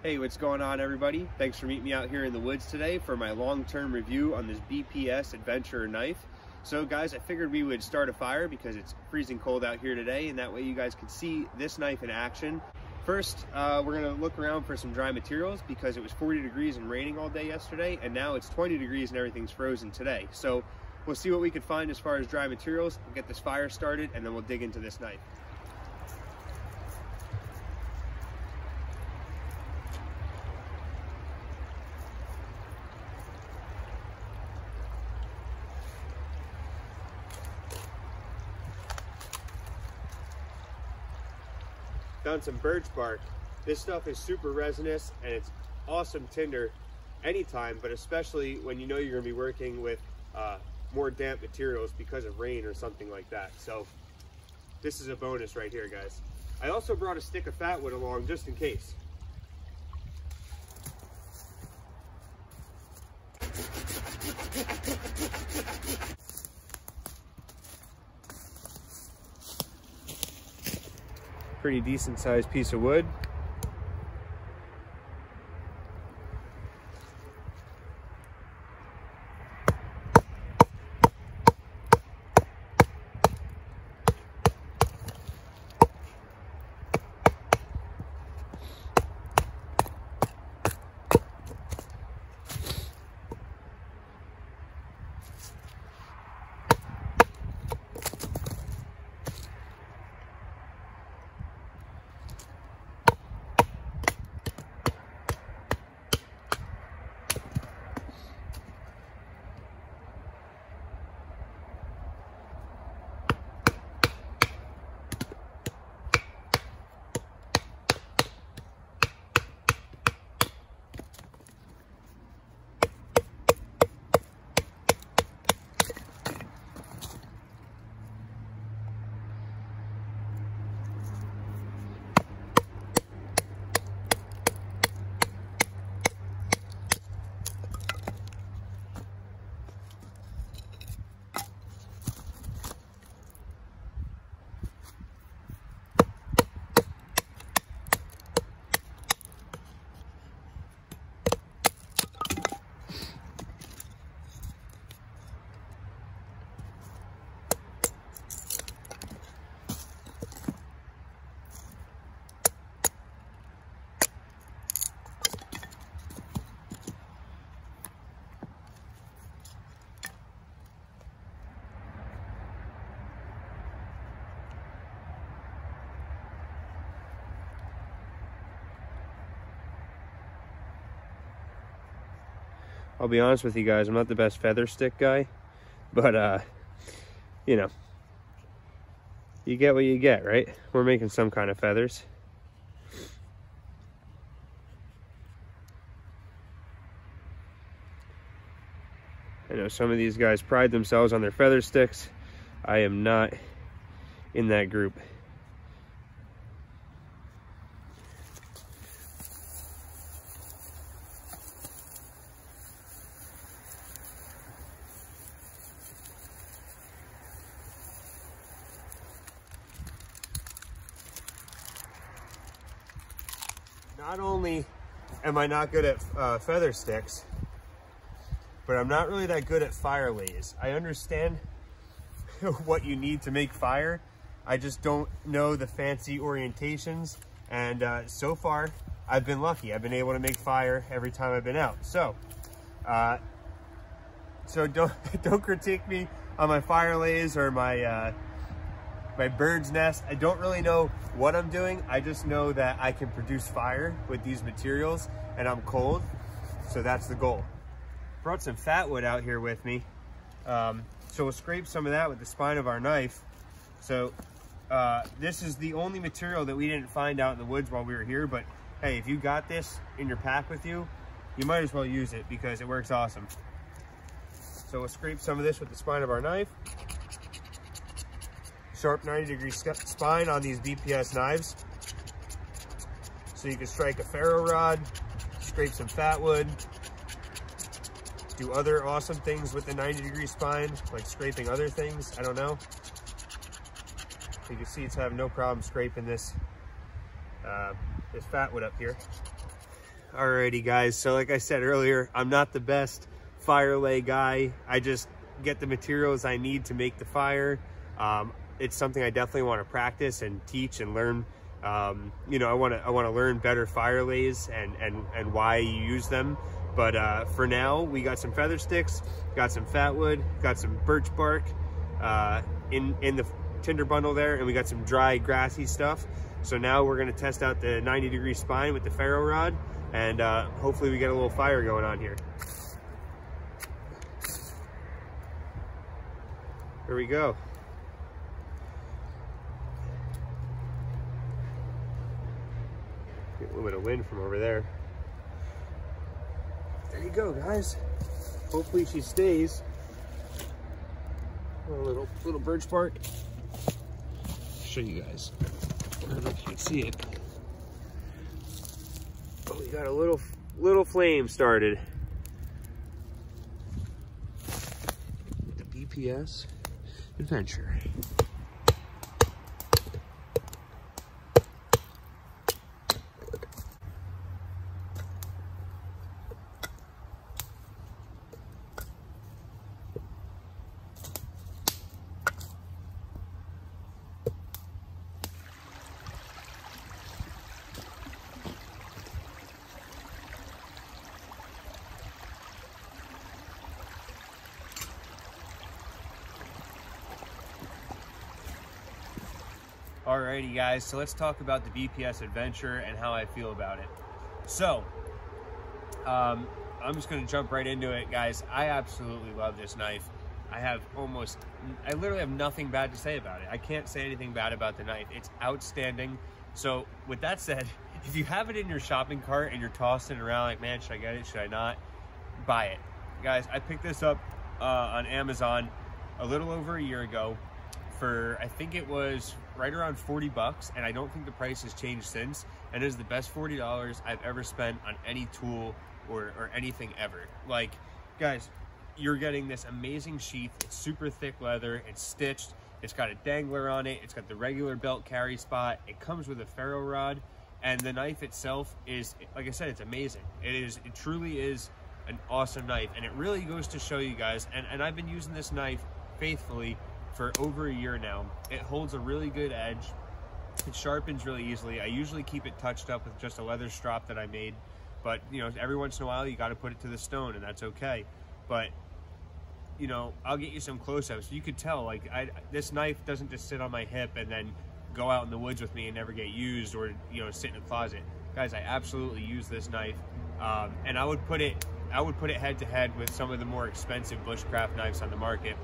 Hey, what's going on, everybody? Thanks for meeting me out here in the woods today for my long-term review on this Bps Adventurer knife. So guys, I figured we would start a fire because it's freezing cold out here today, and that way you guys can see this knife in action. First, we're gonna look around for some dry materials because it was 40 degrees and raining all day yesterday, and now it's 20 degrees and everything's frozen today. So we'll see what we can find as far as dry materials. We'll get this fire started, and then we'll dig into this knife. Found some birch bark. This stuff is super resinous and it's awesome tinder anytime, but especially when you know you're going to be working with more damp materials because of rain or something like that. So this is a bonus right here, guys. I also brought a stick of fat wood along just in case. Pretty decent sized piece of wood. I'll be honest with you guys, I'm not the best feather stick guy, but you know, you get what you get, right? We're making some kind of feathers. I know some of these guys pride themselves on their feather sticks. I am not in that group. Not only am I not good at feather sticks, but I'm not really that good at fire lays. I understand what you need to make fire. I just don't know the fancy orientations. And so far, I've been lucky. I've been able to make fire every time I've been out. So don't critique me on my fire lays or my my bird's nest. I don't really know what I'm doing. I just know that I can produce fire with these materials and I'm cold. So that's the goal. Brought some fat wood out here with me. So we'll scrape some of that with the spine of our knife. So this is the only material that we didn't find out in the woods while we were here, but hey, if you got this in your pack with you, you might as well use it because it works awesome. So we'll scrape some of this with the spine of our knife. Sharp 90-degree spine on these Bps knives. So you can strike a ferro rod, scrape some fat wood, do other awesome things with the 90-degree spine, like scraping other things, I don't know. You can see it's having no problem scraping this, this fat wood up here. Alrighty guys, so like I said earlier, I'm not the best fire lay guy. I just get the materials I need to make the fire. It's something I definitely want to practice and teach and learn. You know, I want to learn better fire lays and why you use them. But for now, we got some feather sticks, got some fat wood, got some birch bark in the tinder bundle there, and we got some dry grassy stuff. So now we're going to test out the 90-degree spine with the ferro rod, and hopefully we get a little fire going on here. Here we go. Get a little bit of wind from over there. There you go, guys. Hopefully she stays. A little birch bark. Show you guys. I don't know if you can see it. Oh, we got a little flame started. The Bps Adventurer. Alrighty guys, so let's talk about the Bps Adventurer and how I feel about it. So, I'm just going to jump right into it, guys. I absolutely love this knife. I literally have nothing bad to say about it. I can't say anything bad about the knife. It's outstanding. So with that said, if you have it in your shopping cart and you're tossing around like, man, should I get it, should I not? Buy it. Guys, I picked this up on Amazon a little over a year ago for, I think it was right around 40 bucks, and I don't think the price has changed since, and it is the best $40 I've ever spent on any tool or anything ever. Like, guys, you're getting this amazing sheath. It's super thick leather, it's stitched, it's got a dangler on it, it's got the regular belt carry spot, it comes with a ferro rod, and the knife itself is, like I said, it's amazing. It truly is an awesome knife, and it really goes to show you guys, and I've been using this knife faithfully for over a year now. It holds a really good edge. It sharpens really easily. I usually keep it touched up with just a leather strop that I made, but you know, every once in a while you got to put it to the stone, and that's okay. But you know, I'll get you some close-ups. You could tell, like, this knife doesn't just sit on my hip and then go out in the woods with me and never get used, or you know, sit in a closet. Guys, I absolutely use this knife, and I would put it head to head with some of the more expensive bushcraft knives on the market.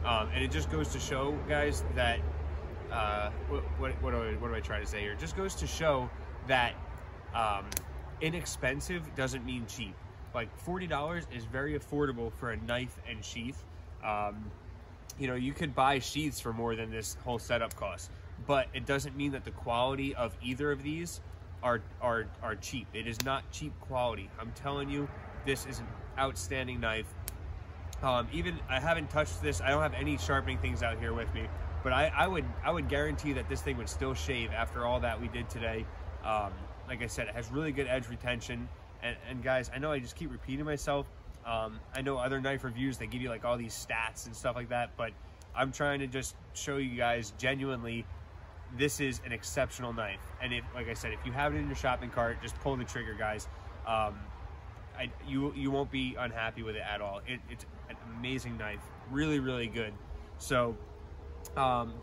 And it just goes to show, guys, that what do I try to say here? It just goes to show that inexpensive doesn't mean cheap. Like, $40 is very affordable for a knife and sheath. You know, you could buy sheaths for more than this whole setup costs, but it doesn't mean that the quality of either of these are cheap. It is not cheap quality. I'm telling you, this is an outstanding knife. Even, I haven't touched this. I don't have any sharpening things out here with me, but I would guarantee that this thing would still shave after all that we did today. Like I said, it has really good edge retention. And guys, I know I just keep repeating myself. I know other knife reviews, they give you like all these stats and stuff like that, but I'm trying to just show you guys genuinely, this is an exceptional knife. And if, like I said, if you have it in your shopping cart, just pull the trigger, guys. You won't be unhappy with it at all. It's an amazing knife, really, really good. So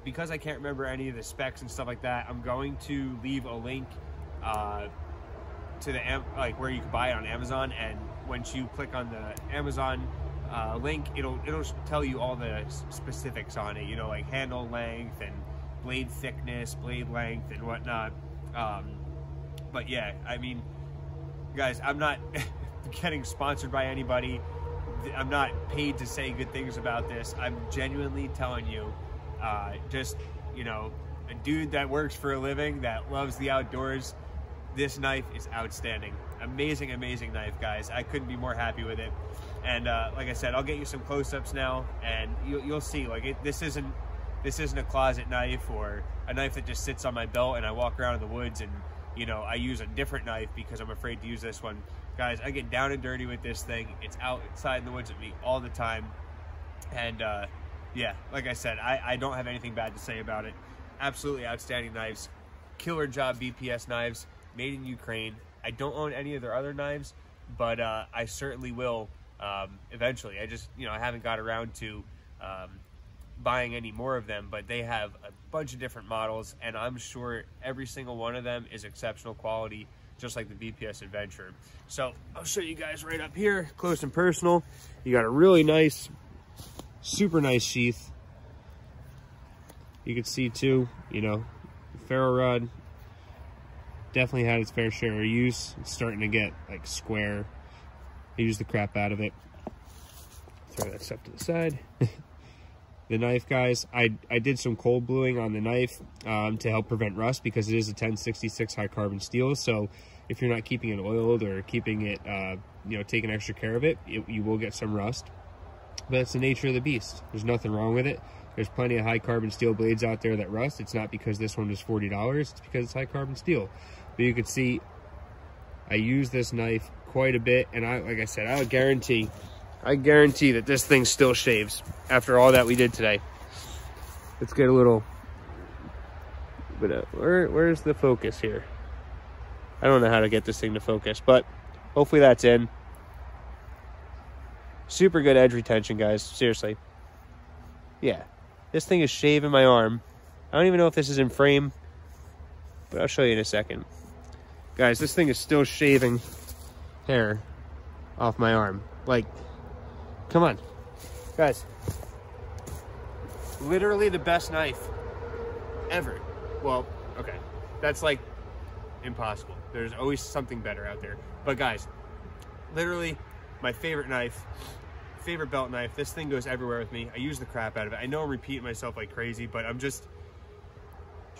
because I can't remember any of the specs and stuff like that, I'm going to leave a link to the where you can buy it on Amazon, and once you click on the Amazon link, it'll tell you all the specifics on it, you know, like handle length and blade thickness, blade length, and whatnot. But yeah, I mean, guys, I'm not getting sponsored by anybody. I'm not paid to say good things about this. I'm genuinely telling you, just, you know, a dude that works for a living, that loves the outdoors. This knife is outstanding. Amazing, amazing knife, guys. I couldn't be more happy with it. And like I said, I'll get you some close-ups now, and you'll see. Like, this isn't a closet knife or a knife that just sits on my belt and I walk around in the woods and you know, I use a different knife because I'm afraid to use this one. Guys, I get down and dirty with this thing. It's outside in the woods with me all the time. And yeah, like I said, I don't have anything bad to say about it. Absolutely outstanding knives. Killer job BPS knives, made in Ukraine. I don't own any of their other knives, but I certainly will eventually. I just, you know, I haven't got around to buying any more of them, but they have a bunch of different models, and I'm sure every single one of them is exceptional quality, just like the Bps Adventurer. So I'll show you guys right up here, close and personal. You got a really nice, super nice sheath. You can see too, you know, ferro rod definitely had its fair share of use. It's starting to get like square. I use the crap out of it. Throw that stuff to the side. The knife, guys, I did some cold bluing on the knife to help prevent rust, because it is a 1066 high carbon steel. So if you're not keeping it oiled or keeping it, you know, taking extra care of it, you will get some rust. But it's the nature of the beast. There's nothing wrong with it. There's plenty of high carbon steel blades out there that rust. It's not because this one is $40. It's because it's high carbon steel. But you can see I use this knife quite a bit, and like I said, I guarantee that this thing still shaves after all that we did today. Let's get a little bit of, where's the focus here? I don't know how to get this thing to focus, but hopefully that's in. Super good edge retention, guys, seriously. Yeah, this thing is shaving my arm. I don't even know if this is in frame, but I'll show you in a second. Guys, this thing is still shaving hair off my arm. Like, come on, guys. Literally the best knife ever. Well, okay, that's like impossible. There's always something better out there. But guys, literally my favorite knife, favorite belt knife. This thing goes everywhere with me. I use the crap out of it. I know I'm repeating myself like crazy, but I'm just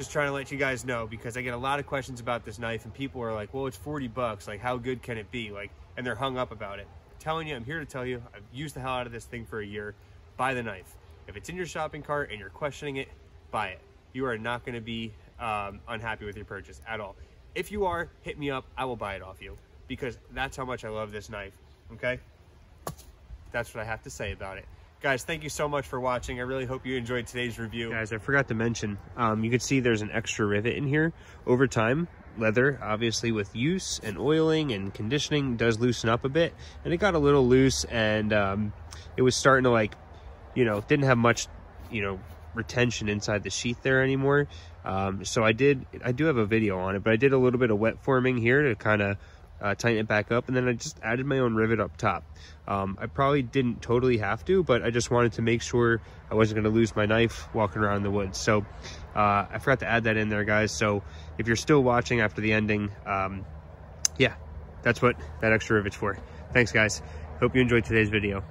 trying to let you guys know, because I get a lot of questions about this knife, and people are like, well, it's 40 bucks. Like, how good can it be? Like, and they're hung up about it. Telling you, I'm here to tell you, I've used the hell out of this thing for a year. Buy the knife. If it's in your shopping cart and you're questioning it, buy it. You are not going to be unhappy with your purchase at all. If you are, hit me up. I will buy it off you, because that's how much I love this knife. Okay, that's what I have to say about it. Guys, thank you so much for watching. I really hope you enjoyed today's review. Guys, I forgot to mention, you can see there's an extra rivet in here. Over time, leather, obviously with use and oiling and conditioning, does loosen up a bit. And it got a little loose, and it was starting to, like, you know, didn't have much, you know, retention inside the sheath there anymore. So I do have a video on it, but I did a little bit of wet forming here to kind of tighten it back up, and then I just added my own rivet up top. I probably didn't totally have to, but I just wanted to make sure I wasn't going to lose my knife walking around the woods. So I forgot to add that in there, guys. So if you're still watching after the ending, yeah, that's what that extra rivet's for. Thanks, guys. Hope you enjoyed today's video.